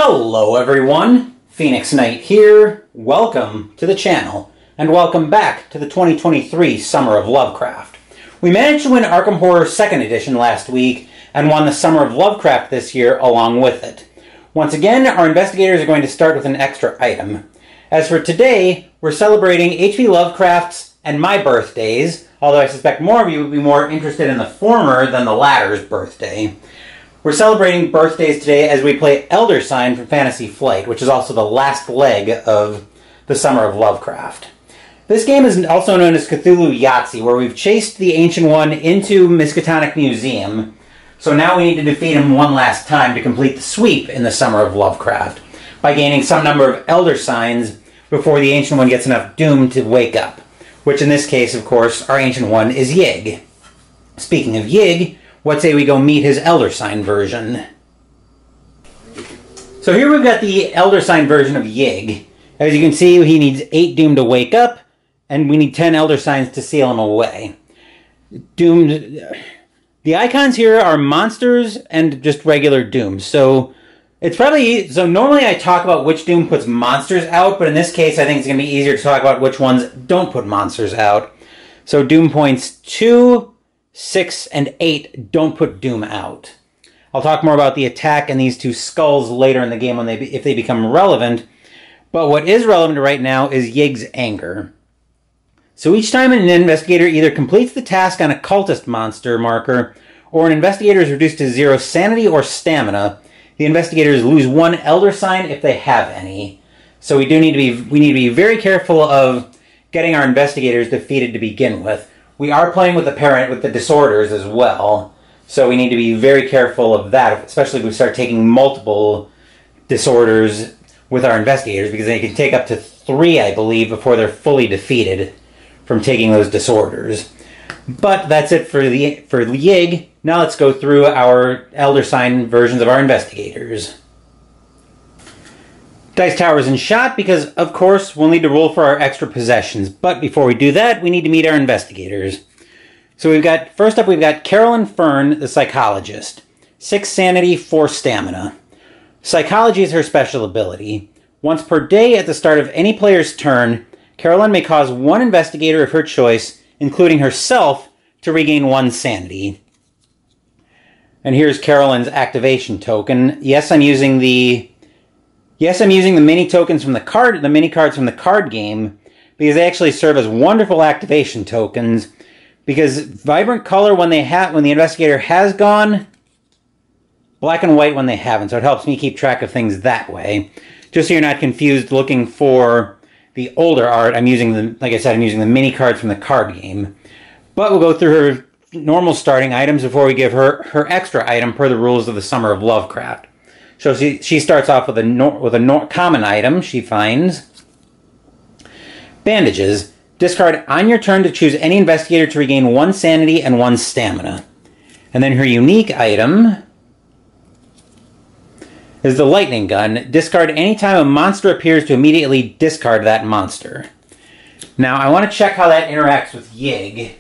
Hello everyone, Phoenix Knight here. Welcome to the channel, and welcome back to the 2023 Summer of Lovecraft. We managed to win Arkham Horror 2nd Edition last week, and won the Summer of Lovecraft this year along with it. Once again, our investigators are going to start with an extra item. As for today, we're celebrating H.P. Lovecraft's and my birthdays, although I suspect more of you would be more interested in the former than the latter's birthday. We're celebrating birthdays today as we play Elder Sign from Fantasy Flight, which is also the last leg of the Summer of Lovecraft. This game is also known as Cthulhu Yahtzee, where we've chased the Ancient One into Miskatonic Museum, so now we need to defeat him one last time to complete the sweep in the Summer of Lovecraft, by gaining some number of Elder Signs before the Ancient One gets enough doom to wake up, which in this case, of course, our Ancient One is Yig. Speaking of Yig, what say we go meet his Elder Sign version? So here we've got the Elder Sign version of Yig. As you can see, he needs 8 doom to wake up, and we need 10 Elder Signs to seal him away. Doomed. The icons here are monsters and just regular doom. So it's probably, so normally I talk about which doom puts monsters out, but in this case I think it's going to be easier to talk about which ones don't put monsters out. So doom points 2, 6, and 8 don't put doom out. I'll talk more about the attack and these 2 skulls later in the game when if they become relevant, but what is relevant right now is Yig's anger. So each time an investigator either completes the task on a cultist monster marker, or an investigator is reduced to 0 sanity or stamina, the investigators lose 1 Elder Sign if they have any. So we need to be very careful of getting our investigators defeated to begin with. We are playing with the disorders as well, so we need to be very careful of that, especially if we start taking multiple disorders with our investigators, because they can take up to 3, I believe, before they're fully defeated from taking those disorders. But that's it for Yig. Now let's go through our Elder Sign versions of our investigators. Dice Tower's in shot because, of course, we'll need to roll for our extra possessions. But before we do that, we need to meet our investigators. So first up we've got Carolyn Fern, the psychologist. 6 sanity, 4 stamina. Psychology is her special ability. Once per day at the start of any player's turn, Carolyn may cause 1 investigator of her choice, including herself, to regain 1 sanity. And here's Carolyn's activation token. Yes, I'm using the mini tokens from the mini cards from the card game, because they actually serve as wonderful activation tokens. Because vibrant color when the investigator has gone, black and white when they haven't. So it helps me keep track of things that way. Just so you're not confused looking for the older art, like I said, I'm using the mini cards from the card game. But we'll go through her normal starting items before we give her extra item per the rules of the Summer of Lovecraft. So she starts off with a common item she finds. Bandages. Discard on your turn to choose any investigator to regain 1 sanity and 1 stamina. And then her unique item is the lightning gun. Discard any time a monster appears to immediately discard that monster. Now I want to check how that interacts with Yig.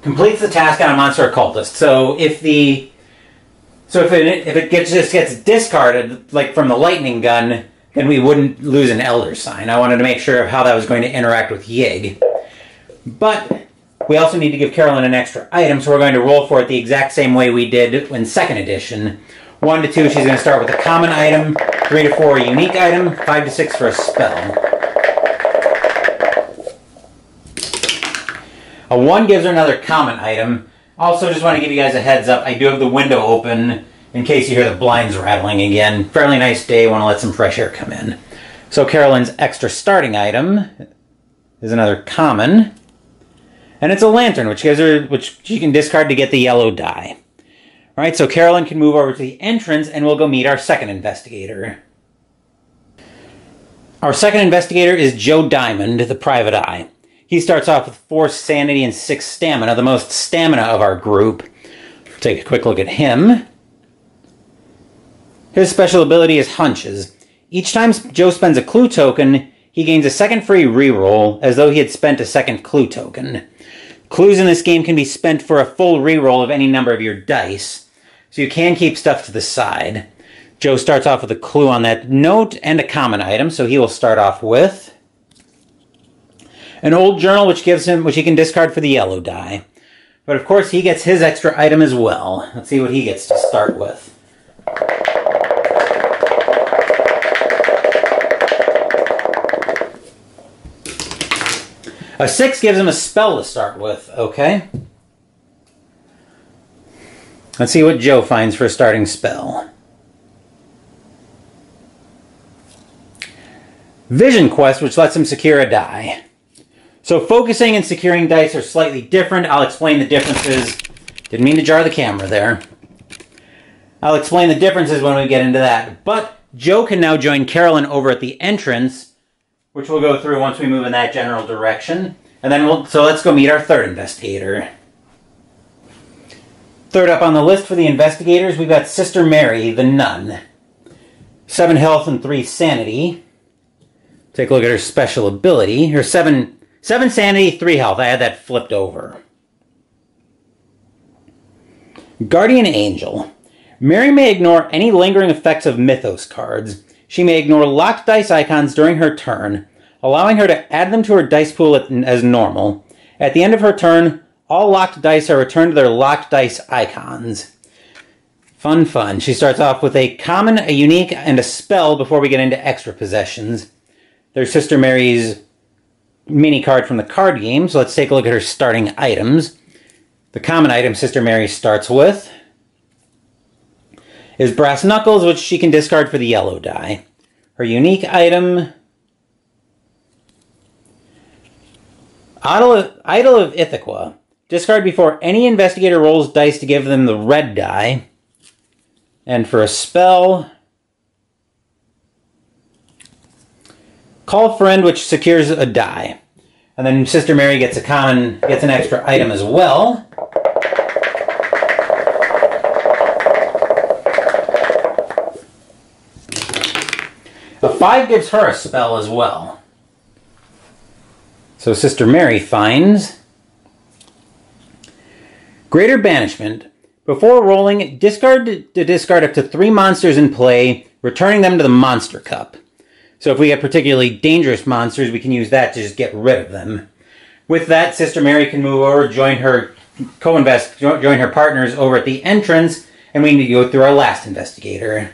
Completes the task on a monster or cultist. So if it just gets discarded, like from the lightning gun, then we wouldn't lose an Elder Sign. I wanted to make sure of how that was going to interact with Yig. But we also need to give Carolyn an extra item, so we're going to roll for it the exact same way we did in 2nd edition. 1 to 2, she's going to start with a common item. 3 to 4, a unique item. 5 to 6 for a spell. A 1 gives her another common item. Also, just want to give you guys a heads up, I do have the window open in case you hear the blinds rattling again. Fairly nice day, want to let some fresh air come in. So Carolyn's extra starting item is another common. And it's a lantern, which she can discard to get the yellow die. Alright, so Carolyn can move over to the entrance and we'll go meet our 2nd investigator. Our 2nd investigator is Joe Diamond, the Private Eye. He starts off with 4 sanity and 6 stamina, the most stamina of our group. Take a quick look at him. His special ability is Hunches. Each time Joe spends a clue token, he gains a 2nd free reroll, as though he had spent a 2nd clue token. Clues in this game can be spent for a full reroll of any number of your dice. so you can keep stuff to the side. Joe starts off with a clue on that note and a common item, so he will start off with an old journal, which he can discard for the yellow die. But of course, he gets his extra item as well. Let's see what he gets to start with. A 6 gives him a spell to start with, okay? Let's see what Joe finds for a starting spell. Vision Quest, which lets him secure a die. So focusing and securing dice are slightly different. I'll explain the differences. Didn't mean to jar the camera there. I'll explain the differences when we get into that. But Joe can now join Carolyn over at the entrance, which we'll go through once we move in that general direction. And then so let's go meet our third investigator. Third up on the list for the investigators, we've got Sister Mary, the nun. 7 health and 3 sanity. Take a look at her special ability. Her 7 sanity, 3 health. I had that flipped over. Guardian Angel. Mary may ignore any lingering effects of Mythos cards. She may ignore locked dice icons during her turn, allowing her to add them to her dice pool as normal. At the end of her turn, all locked dice are returned to their locked dice icons. Fun, fun. She starts off with a common, a unique, and a spell before we get into extra possessions. There's Sister Mary's mini card from the card game, so let's take a look at her starting items. The common item Sister Mary starts with is Brass Knuckles, which she can discard for the yellow die. Her unique item, Idol of Ithaca. Discard before any investigator rolls dice to give them the red die. And for a spell, Call Friend, which secures a die. And then Sister Mary gets an extra item as well. A 5 gives her a spell as well. So Sister Mary finds Greater Banishment. Before rolling, discard up to 3 monsters in play, returning them to the Monster Cup. So if we get particularly dangerous monsters, we can use that to just get rid of them. With that, Sister Mary can move over, join her partners over at the entrance, and we need to go through our last investigator.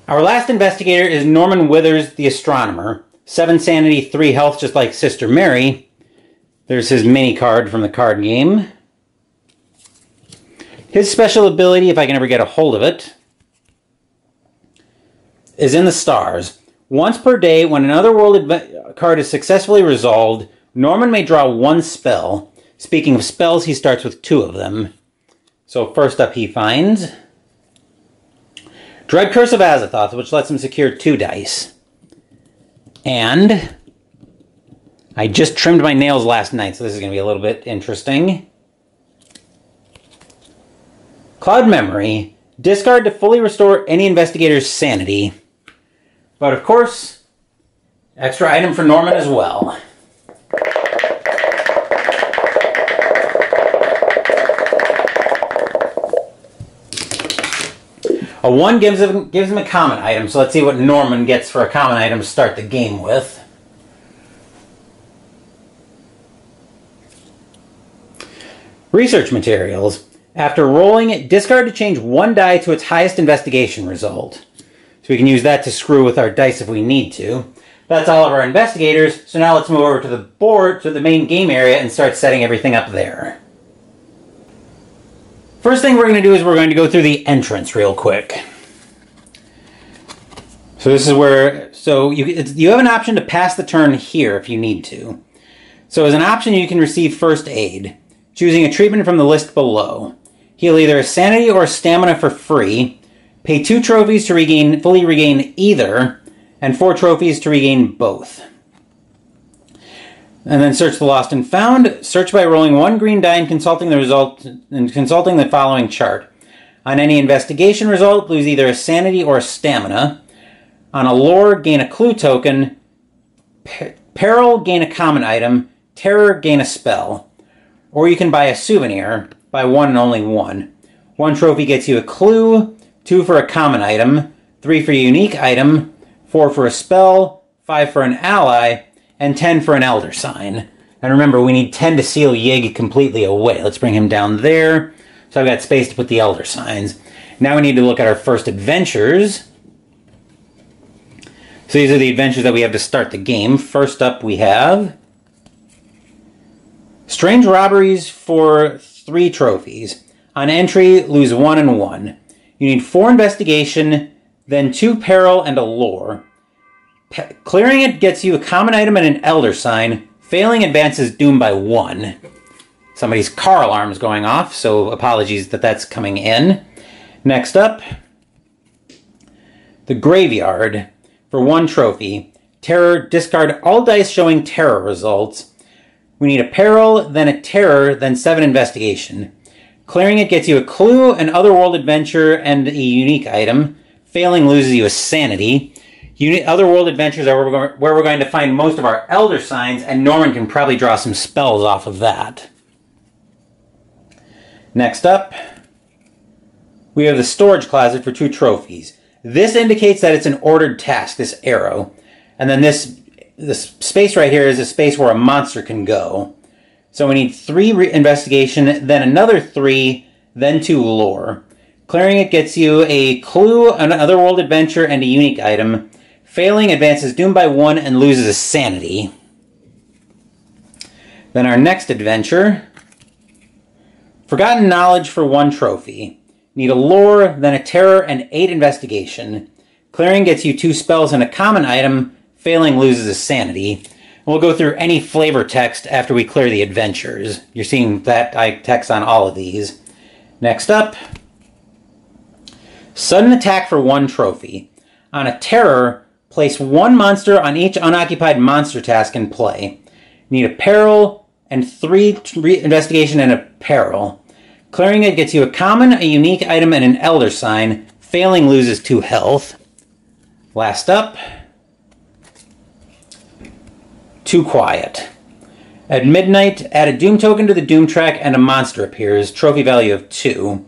Our last investigator is Norman Withers, the astronomer. 7 sanity, 3 health, just like Sister Mary. There's his mini card from the card game. His special ability, if I can ever get a hold of it, is in the stars. Once per day, when an otherworld card is successfully resolved, Norman may draw 1 spell. Speaking of spells, he starts with 2 of them. So first up he finds Dread Curse of Azathoth, which lets him secure 2 dice. And I just trimmed my nails last night, so this is going to be a little bit interesting. Cloud Memory. Discard to fully restore any investigator's sanity. But of course, extra item for Norman as well. A 1 gives him a common item, so let's see what Norman gets for a common item to start the game with. Research materials. After rolling, discard to change 1 die to its highest investigation result. So we can use that to screw with our dice if we need to. That's all of our investigators, so now let's move over to the board, to the main game area, and start setting everything up there. First thing we're going to do is we're going to go through the entrance real quick. So this is where, you have an option to pass the turn here if you need to. So as an option, you can receive first aid, choosing a treatment from the list below. Heal either a sanity or a stamina for free. Pay 2 trophies to fully regain either, and 4 trophies to regain both. And then search the lost and found. Search by rolling 1 green die and consulting the result and consulting the following chart. On any investigation result, lose either a sanity or a stamina. On a lore, gain a clue token. Peril, gain a common item. Terror, gain a spell. Or you can buy a souvenir. Buy 1 and only 1. 1 trophy gets you a clue, 2 for a common item, 3 for a unique item, 4 for a spell, 5 for an ally, and 10 for an elder sign. And remember, we need 10 to seal Yig completely away. Let's bring him down there. So I've got space to put the elder signs. Now we need to look at our first adventures. So these are the adventures that we have to start the game. First up we have Strange Robberies for 3 trophies. On entry, lose 1 and 1. You need 4 investigation, then 2 peril and a lore. Clearing it gets you a common item and an elder sign. Failing advances doom by 1. Somebody's car alarm's going off, so apologies that that's coming in. Next up, the Graveyard for 1 trophy. Terror, discard all dice showing terror results. We need a peril, then a terror, then 7 investigation. Clearing it gets you a clue, an otherworld adventure, and a unique item. Failing loses you a sanity. Otherworld adventures are where we're going to find most of our elder signs, and Norman can probably draw some spells off of that. Next up, we have the Storage Closet for 2 trophies. This indicates that it's an ordered task, this arrow. And then this space right here is a space where a monster can go. So we need 3 investigation, then another 3, then 2 lore. Clearing it gets you a clue, an otherworld adventure, and a unique item. Failing advances doom by 1 and loses a sanity. Then our next adventure, Forgotten Knowledge for 1 trophy. Need a lore, then a terror, and 8 investigation. Clearing gets you 2 spells and a common item. Failing loses a sanity. We'll go through any flavor text after we clear the adventures. You're seeing that text on all of these. Next up, Sudden Attack for 1 trophy. On a terror, place 1 monster on each unoccupied monster task in play. Need a peril and 3 investigation and a peril. Clearing it gets you a common, a unique item, and an elder sign. Failing loses 2 health. Last up, Too Quiet. At midnight, add a doom token to the doom track and a monster appears. Trophy value of 2.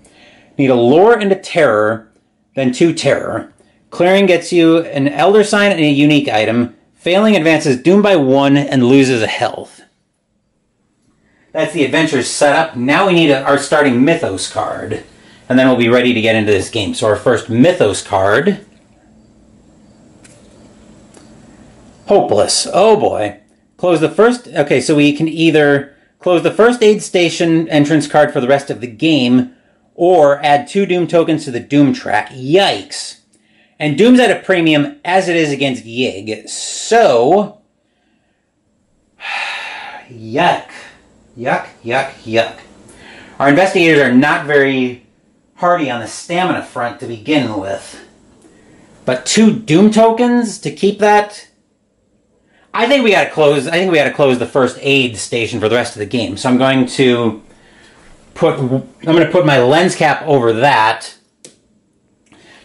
Need a lore and a terror, then 2 terror. Clearing gets you an elder sign and a unique item. Failing advances doom by 1 and loses a health. That's the adventure setup. Now we need our starting Mythos card. And then we'll be ready to get into this game. So our first Mythos card. Hopeless. Oh boy. Close the first... Okay, so we can either close the first aid station entrance card for the rest of the game, or add 2 Doom tokens to the Doom track. Yikes. And Doom's at a premium as it is against Yig. So... Yuck. Yuck, yuck, yuck. Our investigators are not very hardy on the stamina front to begin with. But 2 Doom tokens to keep that... I think we gotta close the first aid station for the rest of the game. So I'm going to put my lens cap over that.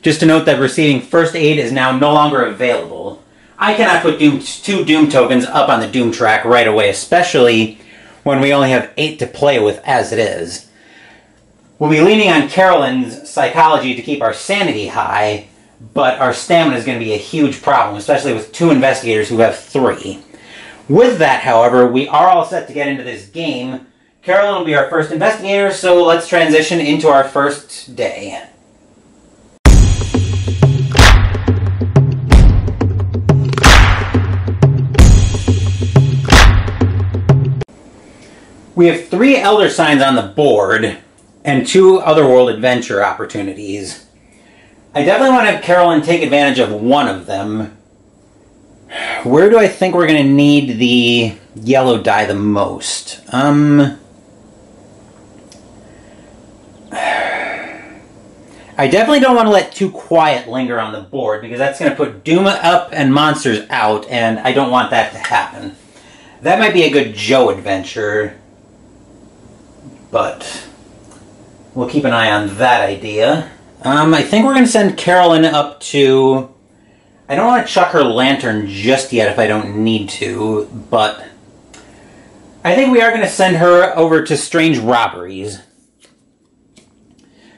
Just to note that receiving first aid is now no longer available. I cannot put 2 Doom tokens up on the Doom track right away, especially when we only have 8 to play with as it is. We'll be leaning on Carolyn's psychology to keep our sanity high, but our stamina is going to be a huge problem, especially with 2 investigators who have 3. With that, however, we are all set to get into this game. Carolyn will be our first investigator, so let's transition into our first day. We have 3 Elder Signs on the board, and 2 Otherworld Adventure opportunities. I definitely want to have Carolyn take advantage of one of them. Where do I think we're going to need the yellow die the most? I definitely don't want to let Too Quiet linger on the board, because that's going to put Doom up and monsters out, and I don't want that to happen. That might be a good Joe adventure, but we'll keep an eye on that idea. I think we're going to send Carolyn up to... I don't want to chuck her lantern just yet if I don't need to, but I think we are going to send her over to Strange Robberies.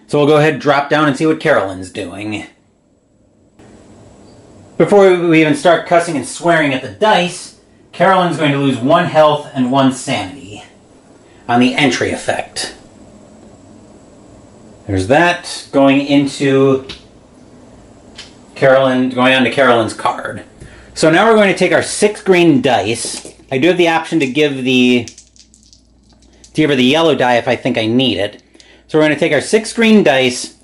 So we'll go ahead and drop down and see what Carolyn's doing. Before we even start cussing and swearing at the dice, Carolyn's going to lose 1 health and 1 sanity on the entry effect. There's that going into Carolyn, going on to Carolyn's card. So now we're going to take our 6 green dice. I do have the option to give her the yellow die if I think I need it. So we're going to take our 6 green dice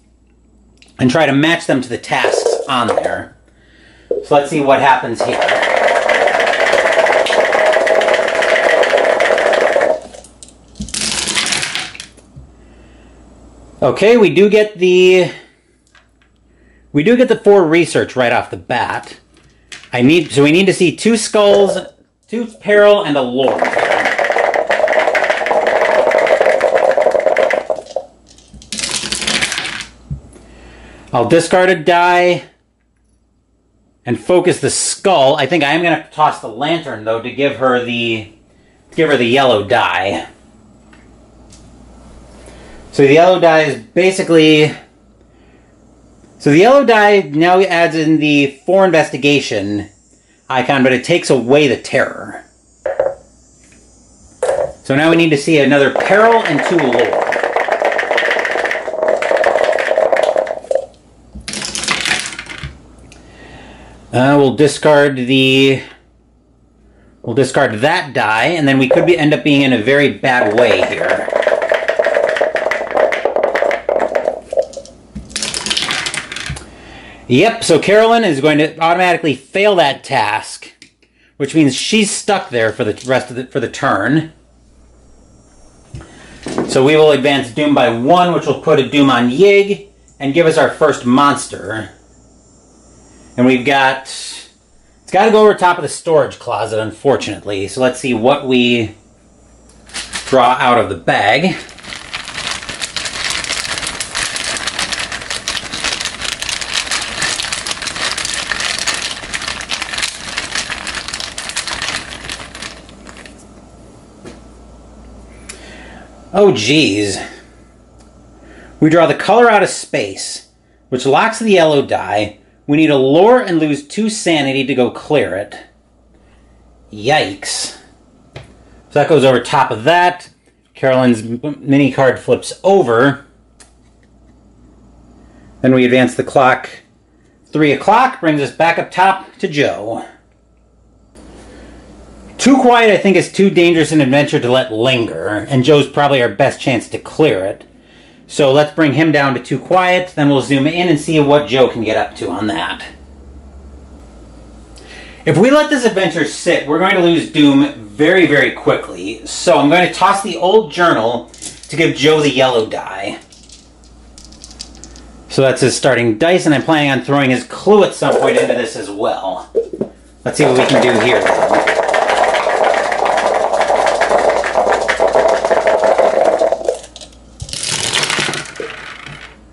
and try to match them to the tasks on there. So let's see what happens here. Okay, we do get the 4 research right off the bat. So we need to see 2 skulls, 2 peril, and a lore. I'll discard a die and focus the skull. I think I am going to toss the lantern, though, to give her the yellow die. So the yellow die is basically... So the yellow die now adds in the 4 investigation icon, but it takes away the terror. So now we need to see another peril and 2 lore. We'll discard that die, and then we could end up being in a very bad way here. Yep, so Carolyn is going to automatically fail that task, which means she's stuck there for the rest of the turn. So we will advance Doom by 1, which will put a Doom on Yig and give us our first monster. And we've got... It's got to go over top of the storage closet, unfortunately. So let's see what we draw out of the bag. Oh, geez. We draw the color out of space, which locks the yellow die. We need a lore and lose 2 sanity to go clear it. Yikes. So that goes over top of that. Carolyn's mini card flips over. Then we advance the clock. 3 o'clock brings us back up top to Joe. Too quiet, I think, is too dangerous an adventure to let linger, and Joe's probably our best chance to clear it. So let's bring him down to too quiet, then we'll zoom in and see what Joe can get up to on that. If we let this adventure sit, we're going to lose Doom very, very quickly. So I'm going to toss the old journal to give Joe the yellow die. So that's his starting dice, and I'm planning on throwing his clue at some point into this as well. Let's see what we can do here, though.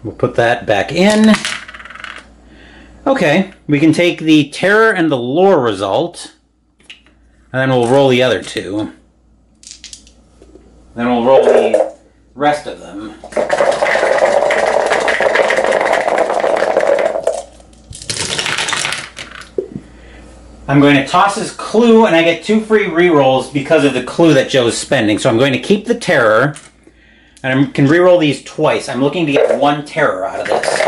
We'll put that back in. Okay, we can take the terror and the lore result, and then we'll roll the other 2. Then we'll roll the rest of them. I'm going to toss his clue, and I get 2 free rerolls because of the clue that Joe's spending. So I'm going to keep the terror. And I can reroll these twice. I'm looking to get 1 terror out of this.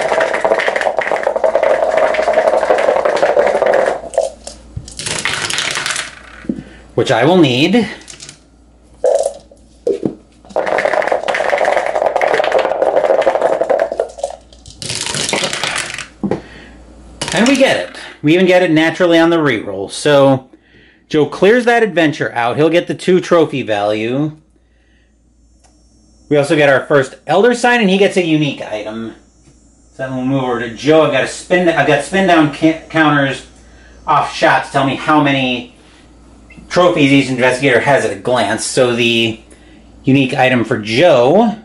Which I will need. And we get it. We even get it naturally on the reroll. So Joe clears that adventure out. He'll get the 2 trophy value. We also get our first Elder Sign, and he gets a unique item. So then we'll move over to Joe. I've got spin down counters off shots to tell me how many trophies each investigator has at a glance. So the unique item for Joe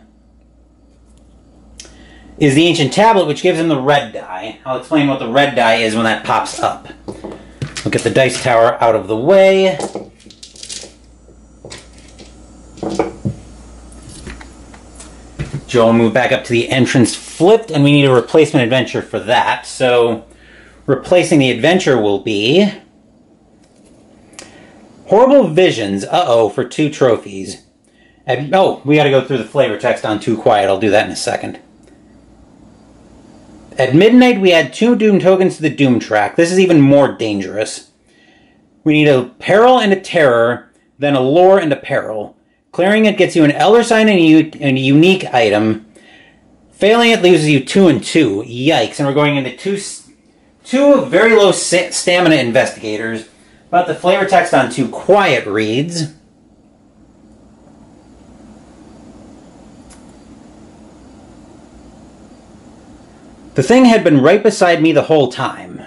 is the Ancient Tablet, which gives him the red die. I'll explain what the red die is when that pops up. We'll get the dice tower out of the way. Joel moved back up to the entrance flipped, and we need a replacement adventure for that. So, replacing the adventure will be Horrible Visions, for 2 trophies. Oh, we gotta go through the flavor text on Too Quiet. I'll do that in a second. At midnight, we add 2 Doom tokens to the Doom track. This is even more dangerous. We need a Peril and a Terror, then a Lore and a Peril. Clearing it gets you an Elder Sign and a unique item. Failing it leaves you 2 and 2. Yikes. And we're going into two very low stamina investigators. But the flavor text on Too Quiet reads, the thing had been right beside me the whole time.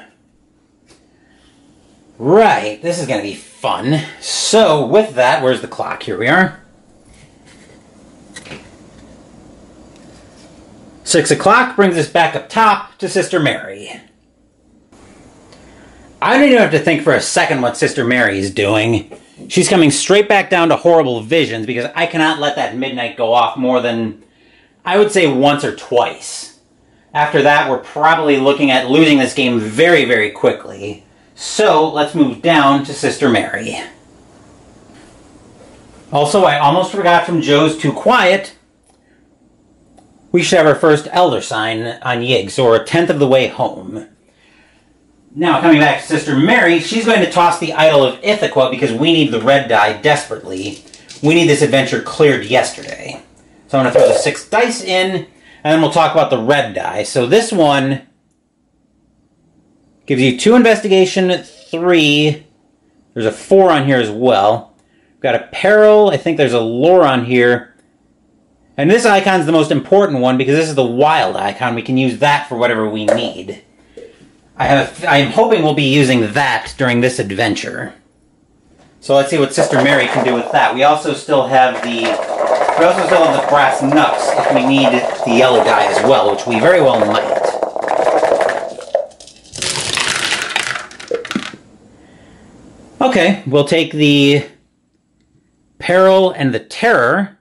Right, this is going to be fun. So, with that, where's the clock? Here we are. 6 o'clock brings us back up top to Sister Mary. I don't even have to think for a second what Sister Mary is doing. She's coming straight back down to Horrible Visions because I cannot let that midnight go off more than, I would say, once or twice. After that, we're probably looking at losing this game very, very quickly. So, let's move down to Sister Mary. Also, I almost forgot from Joe's Too Quiet, we should have our first Elder Sign on Yig, so we're a 10th of the way home. Now, coming back to Sister Mary, she's going to toss the Idol of Ithaca because we need the red die desperately. We need this adventure cleared yesterday. So I'm going to throw the 6 dice in, and then we'll talk about the red die. So this one gives you 2 investigation, 3. There's a 4 on here as well. We've got a peril. I think there's a lore on here. And this icon's the most important one because this is the wild icon. We can use that for whatever we need. I'm hoping we'll be using that during this adventure. So let's see what Sister Mary can do with that. We also still have the brass knucks if we need the yellow die as well, which we very well might. Okay, we'll take the peril and the terror.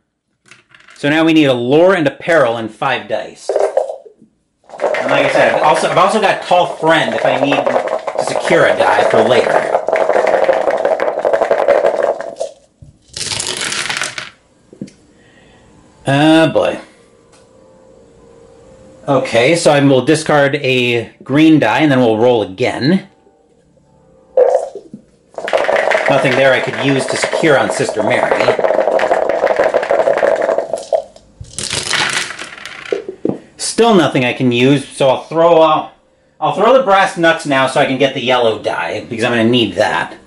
So now we need a lore and a peril and 5 dice. And like I said, I've also got Tall Friend if I need to secure a die for later. Boy. Okay, so I will discard a green die and then we'll roll again. Nothing there I could use to secure on Sister Mary. Still nothing I can use, so I'll throw the brass knucks now so I can get the yellow die, because I'm going to need that.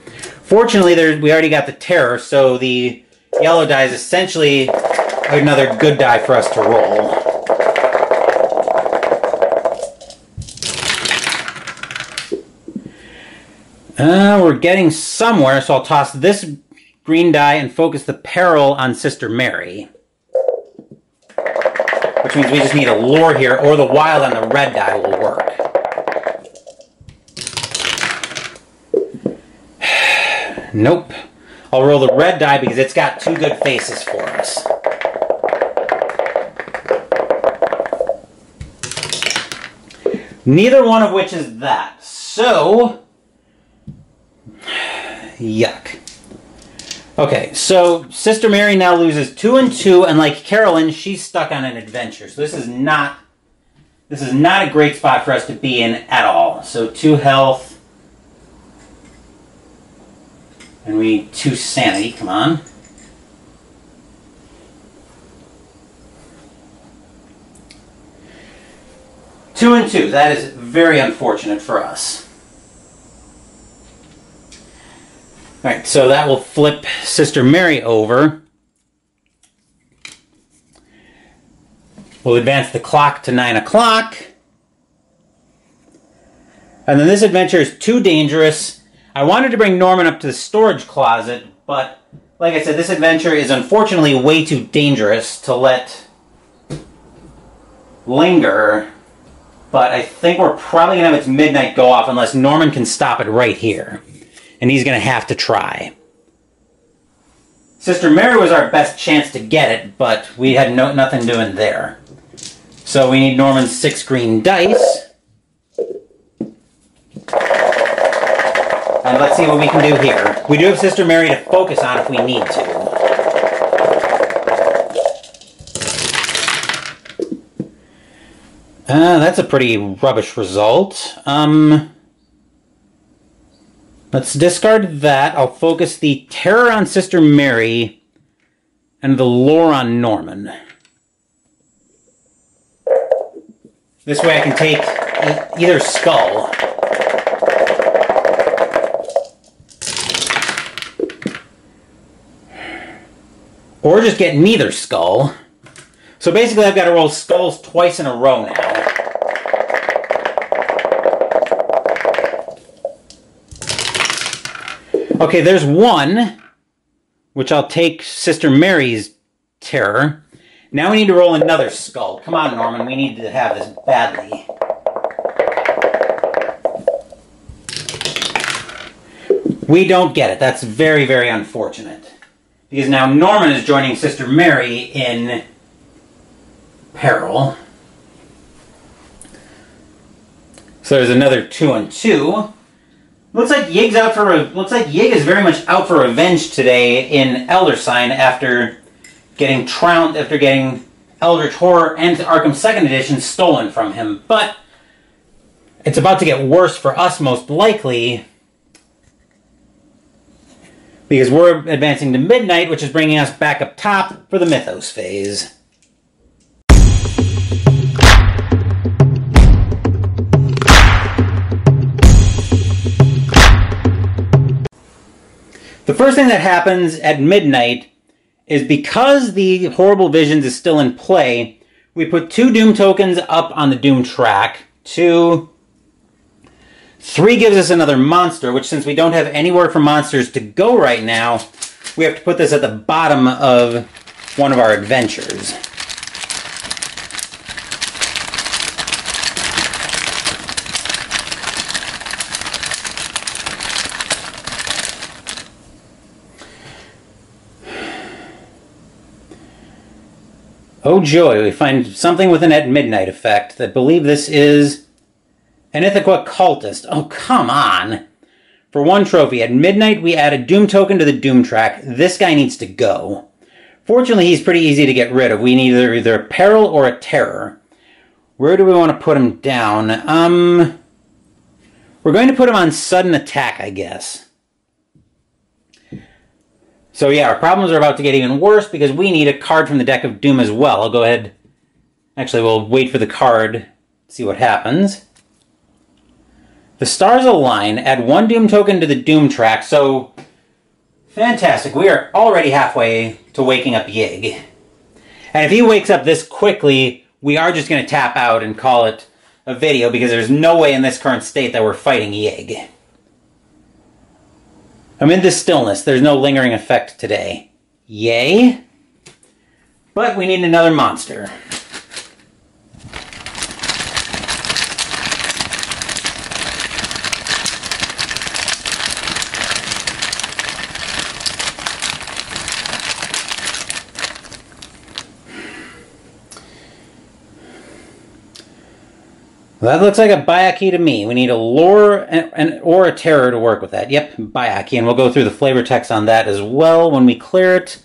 Fortunately, we already got the terror, so the yellow die is essentially another good die for us to roll. We're getting somewhere, so I'll toss this green die and focus the peril on Sister Mary. Which means we just need a lore here, or the wild on the red die will work. Nope. I'll roll the red die because it's got 2 good faces for us. Neither one of which is that. So, yuck. Okay, so Sister Mary now loses 2 and 2, and like Carolyn, she's stuck on an adventure. So this is not a great spot for us to be in at all. So 2 health, and we need 2 sanity. Come on. Two and 2. That is very unfortunate for us. Alright, so that will flip Sister Mary over. We'll advance the clock to 9 o'clock. And then this adventure is too dangerous. I wanted to bring Norman up to the storage closet, but like I said, this adventure is unfortunately way too dangerous to let linger. But I think we're probably going to have its midnight go off unless Norman can stop it right here. And he's going to have to try. Sister Mary was our best chance to get it, but we had nothing doing there. So we need Norman's 6 green dice. And let's see what we can do here. We do have Sister Mary to focus on if we need to. That's a pretty rubbish result. Let's discard that. I'll focus the Terror on Sister Mary and the Lore on Norman. This way I can take either skull. Or just get neither skull. So basically I've got to roll skulls twice in a row now. Okay, there's one, which I'll take Sister Mary's Terror. Now we need to roll another skull. Come on, Norman, we need to have this badly. We don't get it. That's very, very unfortunate. Because now Norman is joining Sister Mary in peril. So there's another 2 and 2. Looks like Yig's out for Yig is very much out for revenge today in Elder Sign after getting trounced, after getting Eldritch Horror and Arkham 2nd Edition stolen from him. But it's about to get worse for us, most likely, because we're advancing to midnight, which is bringing us back up top for the Mythos phase. The first thing that happens at midnight is because the Horrible Visions is still in play, we put 2 Doom tokens up on the Doom track. 2. 3 gives us another monster, which since we don't have anywhere for monsters to go right now, we have to put this at the bottom of one of our adventures. Oh joy, we find something with an at midnight effect that believe this is an Ithaca cultist. Oh, come on. For 1 trophy, at midnight we add a Doom token to the Doom track. This guy needs to go. Fortunately, he's pretty easy to get rid of. We need either a Peril or a Terror. Where do we want to put him down? We're going to put him on Sudden Attack, I guess. So yeah, our problems are about to get even worse because we need a card from the deck of Doom as well. I'll go ahead. Actually, we'll wait for the card, see what happens. The stars align, add 1 Doom token to the Doom track, so fantastic. We are already halfway to waking up Yig. And if he wakes up this quickly, we are just going to tap out and call it a video because there's no way in this current state that we're fighting Yig. I'm in this stillness. There's no lingering effect today. Yay. But we need another monster. Well, that looks like a Bayaki to me. We need a lore or a terror to work with that. Yep, Bayaki, and we'll go through the flavor text on that as well when we clear it.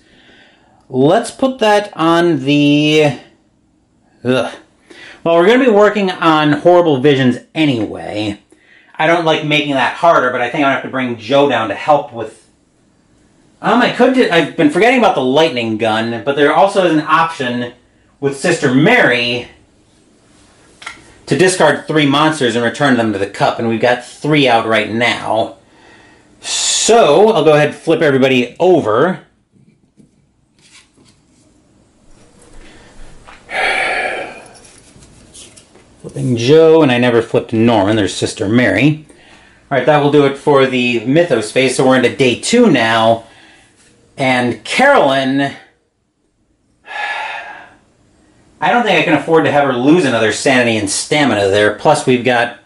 Let's put that on the... Well, we're going to be working on Horrible Visions anyway. I don't like making that harder, but I think I'm going to have to bring Joe down to help with... I've been forgetting about the lightning gun, but there also is an option with Sister Mary to discard 3 monsters and return them to the cup, and we've got 3 out right now. So, I'll go ahead and flip everybody over. Flipping Joe, and I never flipped Norman. There's Sister Mary. Alright, that will do it for the Mythos phase, so we're into day 2 now. And Carolyn... I don't think I can afford to have her lose another sanity and stamina there. Plus, we've got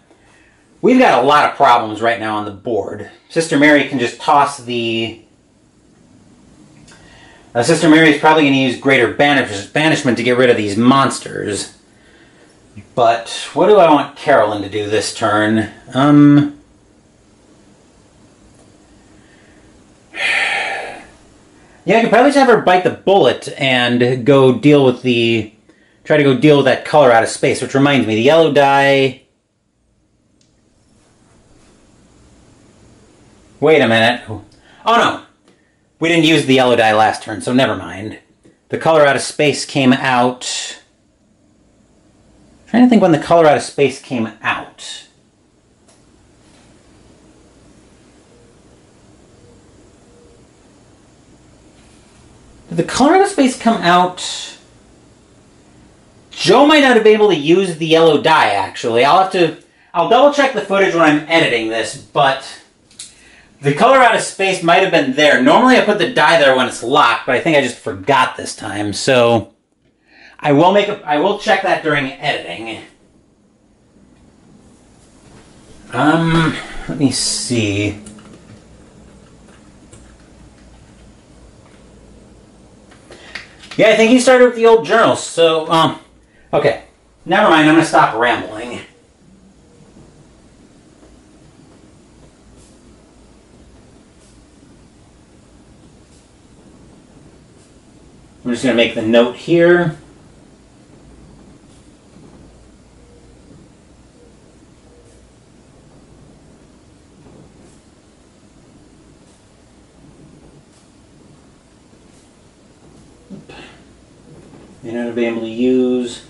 a lot of problems right now on the board. Sister Mary can just toss the... Sister Mary is probably going to use Greater Banishment to get rid of these monsters. But what do I want Carolyn to do this turn? Yeah, I could probably just have her bite the bullet and go deal with the... Try to go deal with that color out of space, which reminds me, the yellow die... Wait a minute. Oh no! We didn't use the yellow die last turn, so never mind. The color out of space came out... I'm trying to think when the color out of space came out. Did the color out of space come out? Joe might not have been able to use the yellow die, actually. I'll double check the footage when I'm editing this, but the color out of space might have been there. Normally I put the die there when it's locked, but I think I just forgot this time, so I will check that during editing. Let me see. Yeah, I think he started with the old journal, so, okay. Never mind, I'm going to stop rambling. I'm just going to make the note here. May not have been able to use...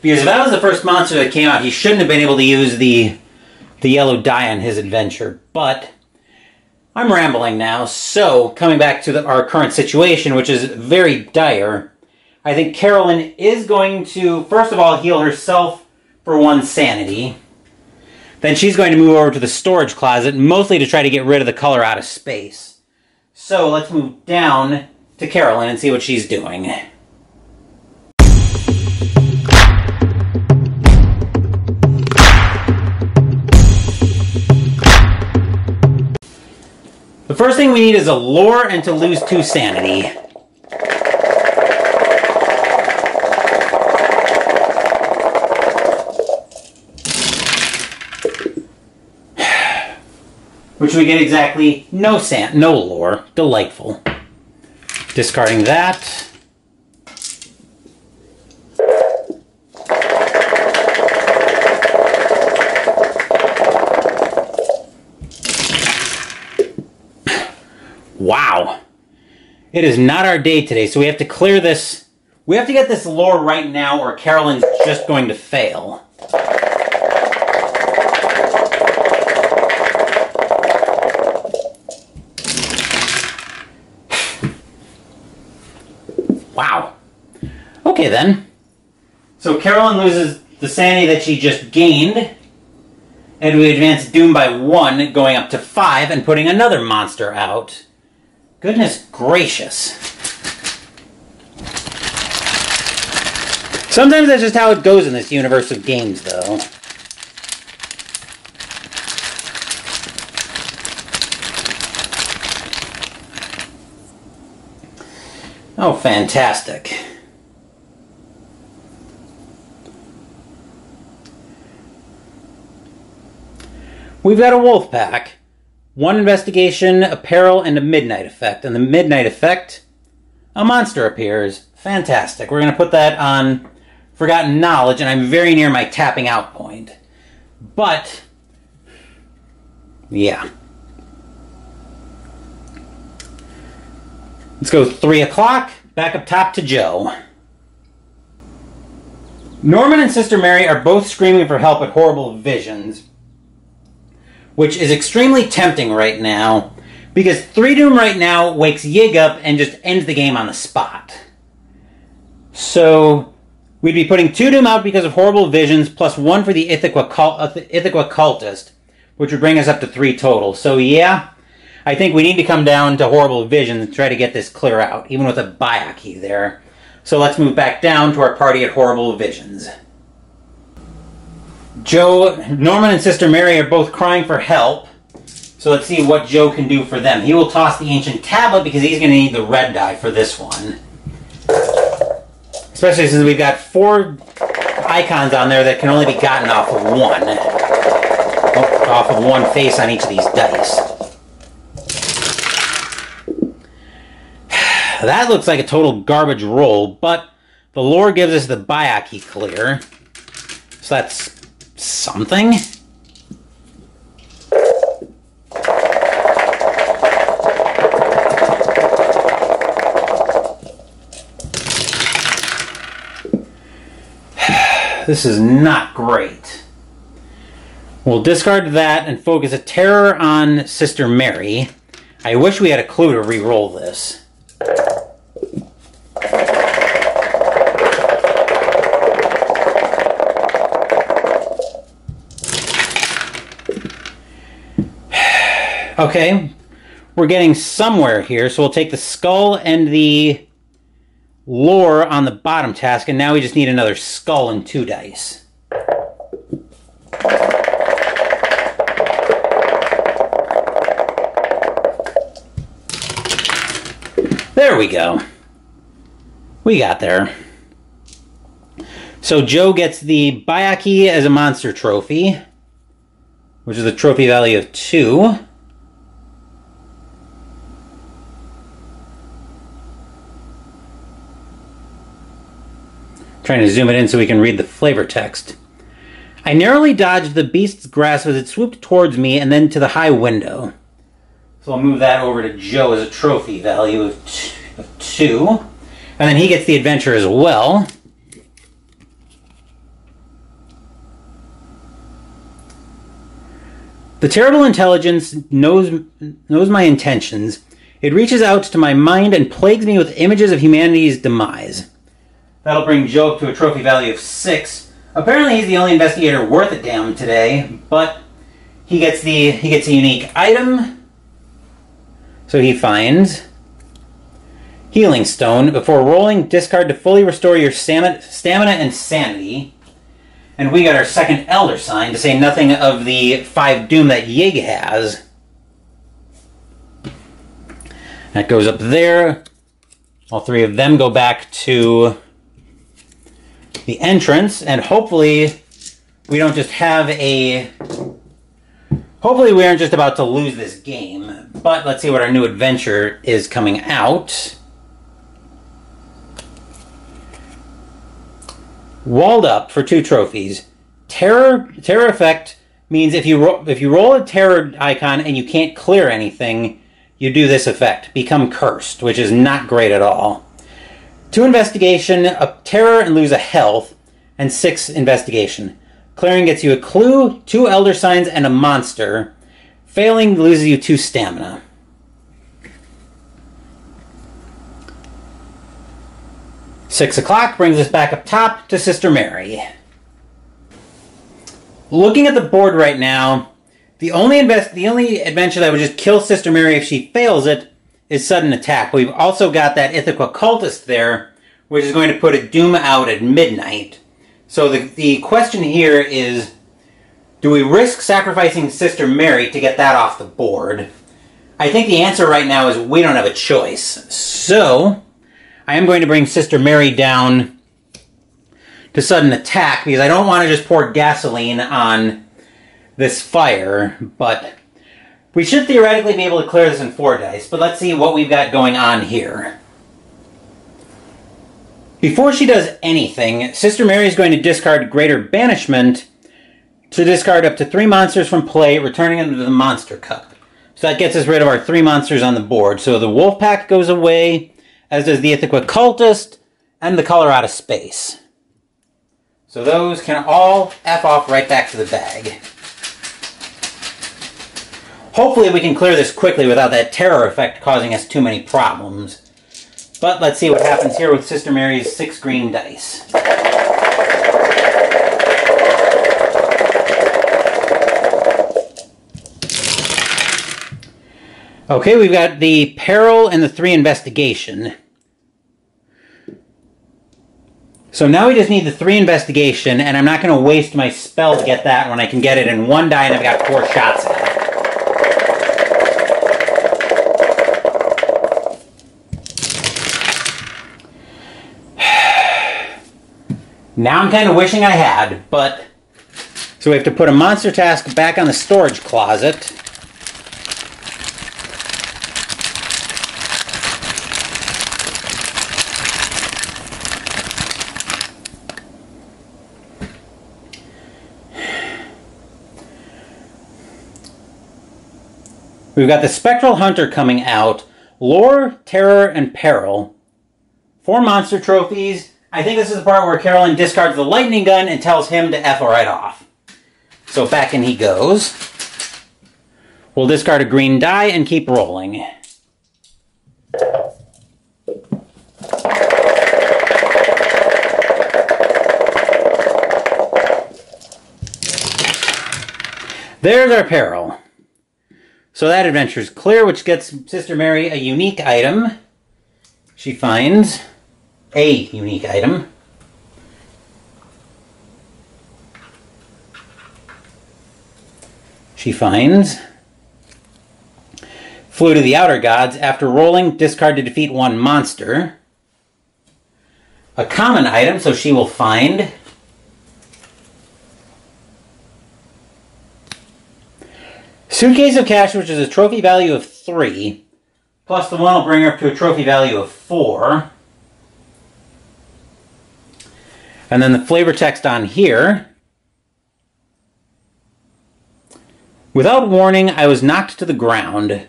Because if that was the first monster that came out, he shouldn't have been able to use the yellow die on his adventure. But I'm rambling now, so coming back to our current situation, which is very dire, I think Carolyn is going to, first of all, heal herself for 1 sanity. Then she's going to move over to the storage closet, mostly to try to get rid of the color out of space. So let's move down to Carolyn and see what she's doing. The first thing we need is a lure and to lose 2 sanity. Which we get exactly no lore. Delightful. Discarding that. Wow. It is not our day today, so we have to clear this. We have to get this lore right now or Carolyn's just going to fail. Wow. Okay then. So Carolyn loses the sanity that she just gained. And we advance Doom by 1, going up to 5 and putting another monster out. Goodness gracious. Sometimes that's just how it goes in this universe of games, though. Oh, fantastic. We've got a wolf pack. 1 investigation, a peril, and a midnight effect. And the midnight effect, a monster appears. Fantastic. We're going to put that on Forgotten Knowledge, and I'm very near my tapping out point. But, yeah. Let's go 3 o'clock, back up top to Joe. Norman and Sister Mary are both screaming for help at horrible visions, which is extremely tempting right now, because 3 Doom right now wakes Yig up and just ends the game on the spot. So, we'd be putting 2 Doom out because of horrible visions, plus 1 for the Ithaca cultist, which would bring us up to 3 total. So yeah, I think we need to come down to horrible visions and try to get this clear out, even with a Bayaki there. So let's move back down to our party at horrible visions. Joe, Norman and Sister Mary are both crying for help. So let's see what Joe can do for them. He will toss the Ancient Tablet because he's going to need the red die for this one. Especially since we've got 4 icons on there that can only be gotten off of one. Off of one face on each of these dice. That looks like a total garbage roll, but the lore gives us the Bayaki clear. So that's something. This is not great. We'll discard that and focus a terror on Sister Mary. I wish we had a clue to re-roll this. Okay, we're getting somewhere here, so we'll take the skull and the lore on the bottom task, and now we just need another skull and 2 dice. There we go. We got there. So Joe gets the Bayaki as a monster trophy, which is a trophy value of 2. Trying to zoom it in so we can read the flavor text. I narrowly dodged the beast's grasp as it swooped towards me and then to the high window. So I'll move that over to Joe as a trophy value of 2. And then he gets the adventure as well. The terrible intelligence knows my intentions. It reaches out to my mind and plagues me with images of humanity's demise. That'll bring Joe to a trophy value of 6. Apparently he's the only investigator worth a damn today, but he gets a unique item. So he finds Healing Stone. Before rolling, discard to fully restore your stamina and sanity. And we got our second Elder Sign, to say nothing of the 5 Doom that Yig has. That goes up there. All 3 of them go back to the entrance, and hopefully we don't just have a... Hopefully we aren't just about to lose this game. But let's see what our new adventure is coming out. Walled Up for 2 trophies. Terror effect means if you roll a terror icon and you can't clear anything, you do this effect. Become cursed, which is not great at all. 2 investigation, a terror, and lose a health, and 6 investigation. Clearing gets you a clue, 2 elder signs, and a monster. Failing loses you 2 stamina. Six o'clock brings us back up top to Sister Mary. Looking at the board right now, the only adventure that would just kill Sister Mary if she fails it is sudden attack. We've also got that Ithaca cultist there, which is going to put a doom out at midnight. So the question here is, do we risk sacrificing Sister Mary to get that off the board? I think the answer right now is we don't have a choice. So I am going to bring Sister Mary down to sudden attack because I don't want to just pour gasoline on this fire, but we should theoretically be able to clear this in 4 dice, but let's see what we've got going on here. Before she does anything, Sister Mary is going to discard Greater Banishment to discard up to 3 monsters from play, returning them to the Monster Cup. So that gets us rid of our 3 monsters on the board. So the Wolf Pack goes away, as does the Ithaca Cultist, and the Color Out of Space. So those can all F off right back to the bag. Hopefully we can clear this quickly without that terror effect causing us too many problems. But let's see what happens here with Sister Mary's 6 green dice. Okay, we've got the Peril and the 3 Investigation. So now we just need the 3 Investigation, and I'm not going to waste my spell to get that when I can get it in 1 die and I've got 4 shots at it. Now I'm kind of wishing I had, but... So we have to put a monster task back on the storage closet. We've got the Spectral Hunter coming out. Lore, Terror, and Peril. 4 monster trophies. I think this is the part where Carolyn discards the lightning gun and tells him to F right off. So back in he goes. We'll discard a green die and keep rolling. There's our Peril. So that adventure's clear, which gets Sister Mary a unique item. She finds a unique item. She finds Flew to the Outer Gods. After rolling, discard to defeat 1 monster. A common item, so she will find Suitcase of Cash, which is a trophy value of 3, plus the 1 will bring her up to a trophy value of 4. And then the flavor text on here. Without warning, I was knocked to the ground.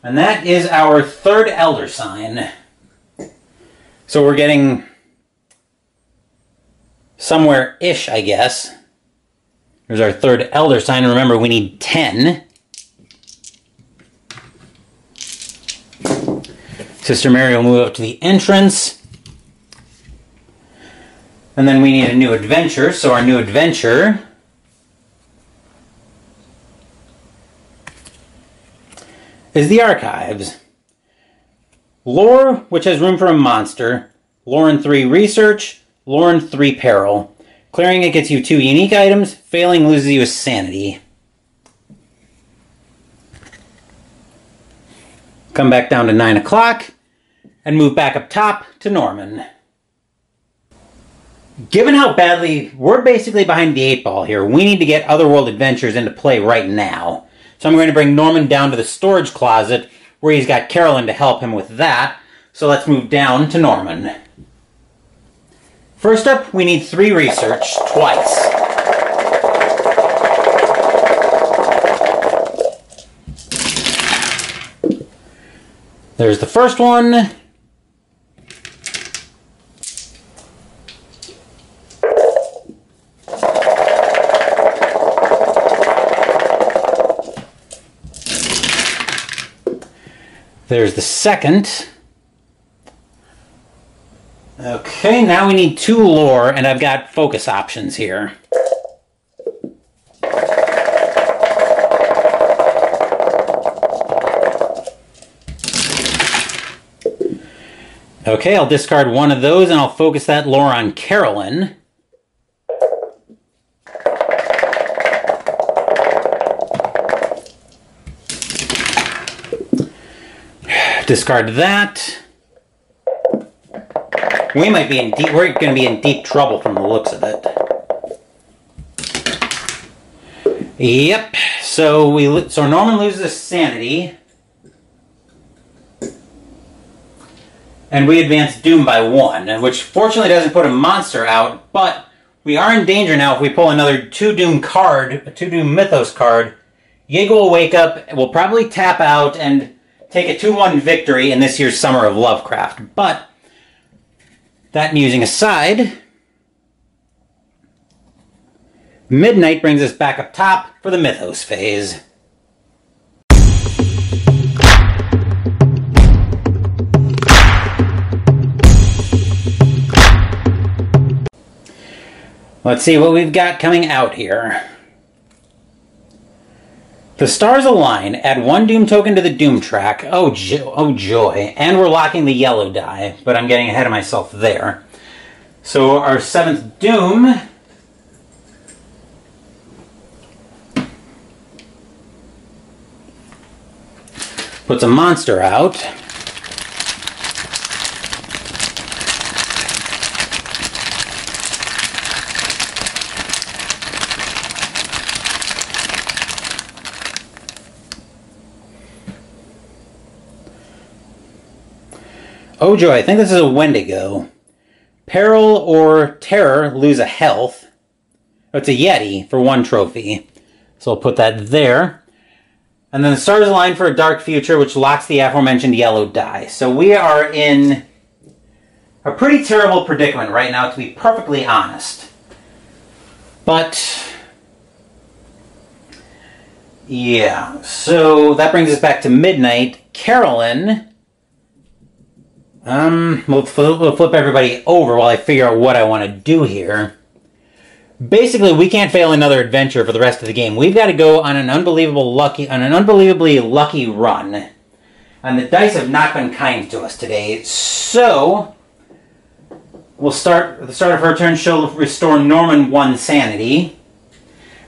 And that is our 3rd Elder Sign. So we're getting somewhere-ish, I guess. There's our 3rd Elder Sign. Remember, we need 10. Sister Mary will move up to the entrance. And then we need a new adventure. So our new adventure is the Archives. Lore, which has room for a monster. Lore and 3 Research. Lore and 3 Peril. Clearing it gets you 2 unique items. Failing loses you a sanity. Come back down to 9 o'clock and move back up top to Norman. Given how badly we're basically behind the 8 ball here, we need to get Otherworld Adventures into play right now. So I'm going to bring Norman down to the storage closet where he's got Carolyn to help him with that. So let's move down to Norman. First up, we need 3 research, twice. There's the first one. There's the second. Okay, now we need 2 lore, and I've got focus options here. Okay, I'll discard 1 of those, and I'll focus that lore on Carolyn. Discard that. We're going to be in deep trouble from the looks of it. Yep. So Norman loses a sanity. And we advance Doom by 1, which fortunately doesn't put a monster out, but we are in danger now if we pull another 2 Doom card, a 2 Doom Mythos card. Yig will wake up, will probably tap out, and take a 2-1 victory in this year's Summer of Lovecraft. But that musing aside, midnight brings us back up top for the Mythos phase. Let's see what we've got coming out here. The stars align. Add 1 Doom token to the Doom track. Oh joy. And we're locking the yellow die, but I'm getting ahead of myself there. So our 7th Doom puts a monster out. Oh joy, I think this is a Wendigo. Peril or terror, lose a health. Oh, it's a Yeti for 1 trophy. So I'll put that there. And then the stars align for a dark future, which locks the aforementioned yellow die. So we are in a pretty terrible predicament right now, to be perfectly honest. But yeah, so that brings us back to midnight. Carolyn, we'll flip everybody over while I figure out what I want to do here. Basically, we can't fail another adventure for the rest of the game. We've got to go on an unbelievably lucky run. And the dice have not been kind to us today. So we'll start at the start of her turn. She'll restore Norman 1 sanity.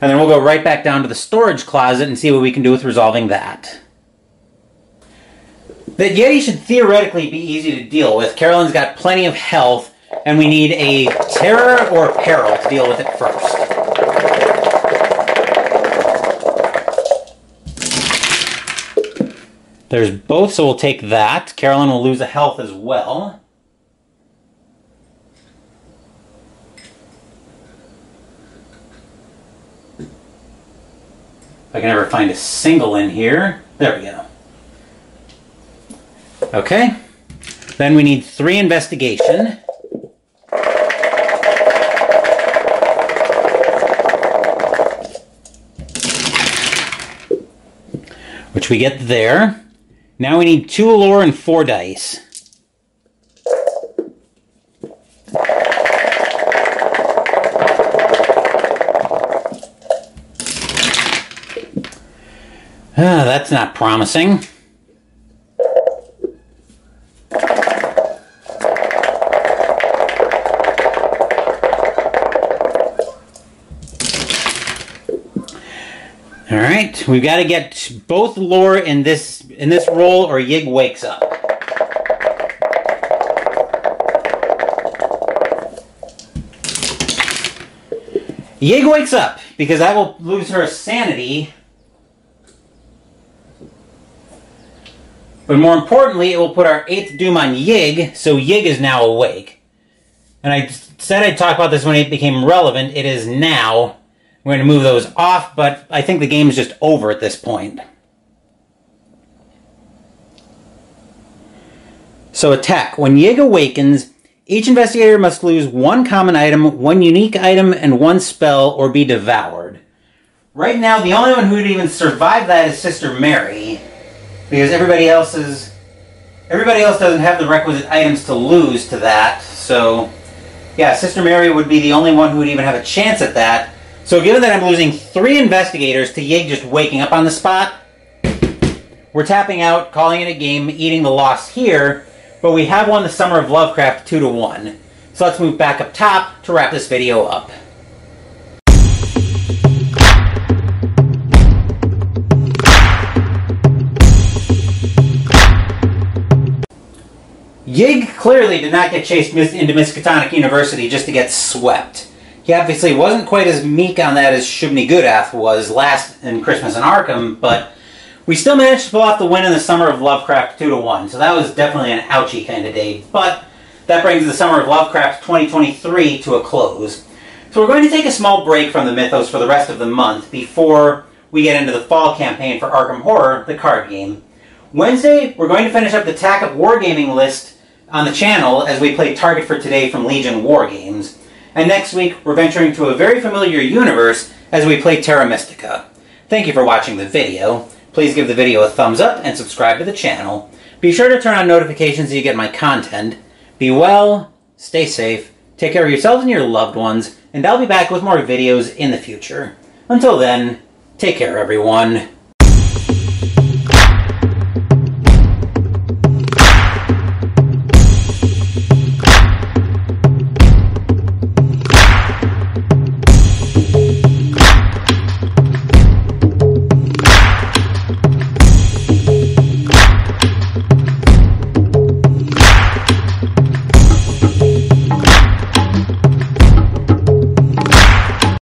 And then we'll go right back down to the storage closet and see what we can do with resolving that. The Yeti should theoretically be easy to deal with. Carolyn's got plenty of health, and we need a terror or peril to deal with it first. There's both, so we'll take that. Carolyn will lose a health as well. If I can ever find a single in here. There we go. Okay. Then we need 3 investigation. Which we get there. Now we need 2 lore and 4 dice. That's not promising. Alright, we've got to get both lore in this roll or Yig wakes up. Yig wakes up, because that will lose her sanity. But more importantly, it will put our 8th doom on Yig, so Yig is now awake. And I said I'd talk about this when it became relevant. It is now. We're going to move those off, but I think the game is just over at this point. So attack. When Yig awakens, each investigator must lose 1 common item, 1 unique item, and 1 spell, or be devoured. Right now, the only one who would even survive that is Sister Mary, because everybody else doesn't have the requisite items to lose to that. So, yeah, Sister Mary would be the only one who would even have a chance at that. So given that I'm losing 3 investigators to Yig just waking up on the spot, we're tapping out, calling it a game, eating the loss here, but we have won the Summer of Lovecraft 2-1. So let's move back up top to wrap this video up. Yig clearly did not get chased into Miskatonic University just to get swept. He obviously wasn't quite as meek on that as Shub-Niggurath was last in Christmas in Arkham, but we still managed to pull off the win in the Summer of Lovecraft 2-1, so that was definitely an ouchie kind of day. But that brings the Summer of Lovecraft 2023 to a close. So we're going to take a small break from the mythos for the rest of the month before we get into the fall campaign for Arkham Horror, the card game. Wednesday, we're going to finish up the Tack Up Wargaming list on the channel as we play Target for Today from Legion Wargames. And next week, we're venturing to a very familiar universe as we play Terra Mystica. Thank you for watching the video. Please give the video a thumbs up and subscribe to the channel. Be sure to turn on notifications so you get my content. Be well, stay safe, take care of yourselves and your loved ones, and I'll be back with more videos in the future. Until then, take care everyone.